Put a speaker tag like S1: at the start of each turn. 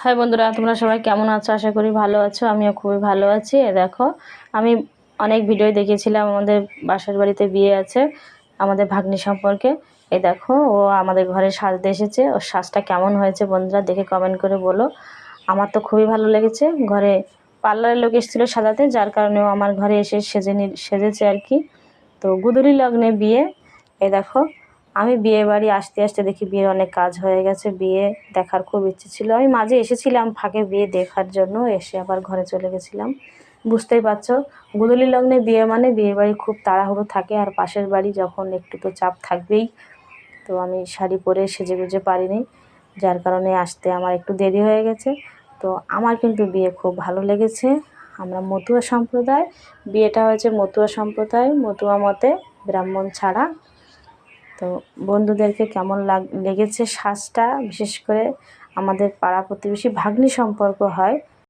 S1: High বন্ধুরা, তোমরা সবাই কেমন আছো? আশা করি ভালো আছো। আমিও খুবই ভালো আছি। দেখো, আমি অনেক ভিডিও দেখেছিলাম। আমাদের বাসার বাড়িতে বিয়ে আছে আমাদের ভাগ্নি সম্পর্কে। এই দেখো, ও আমাদের ঘরে সাজতে এসেছে। ওর সাজটা কেমন হয়েছে বন্ধুরা দেখে কমেন্ট করে বলো। আমার তো খুবই ভালো লেগেছে। ঘরে পার্লারের লোক এসেছিলো সাজাতে, যার কারণে ও আমার ঘরে এসে সেজেছে আর কি। তো গুদুরি লগ্নে বিয়ে। এই দেখো, আমি বিয়ে বাড়ি আসতে আসতে দেখি বিয়ের অনেক কাজ হয়ে গেছে। বিয়ে দেখার খুব ইচ্ছে ছিল। আমি মাঝে এসেছিলাম ফাঁকে বিয়ে দেখার জন্য, এসে আবার ঘরে চলে গেছিলাম। বুঝতেই পারছো, গুদুলি লগ্নে বিয়ে মানে বিয়ে বাড়ি খুব তাড়াহুড়ো থাকে, আর পাশের বাড়ি যখন একটু তো চাপ থাকবেই। তো আমি শাড়ি পরে সেজেগুজে পারিনি, যার কারণে আসতে আমার একটু দেরি হয়ে গেছে। তো আমার কিন্তু বিয়ে খুব ভালো লেগেছে। আমরা মতুয়া সম্প্রদায়, বিয়েটা হয়েছে মতুয়া সম্প্রদায়, মতুয়া মতে, ব্রাহ্মণ ছাড়া। তো বন্ধুদেরকে কেমন লেগেছে সাজটা, বিশেষ করে আমাদের পাড়া প্রতিবেশী ভাগ্নি সম্পর্ক হয়,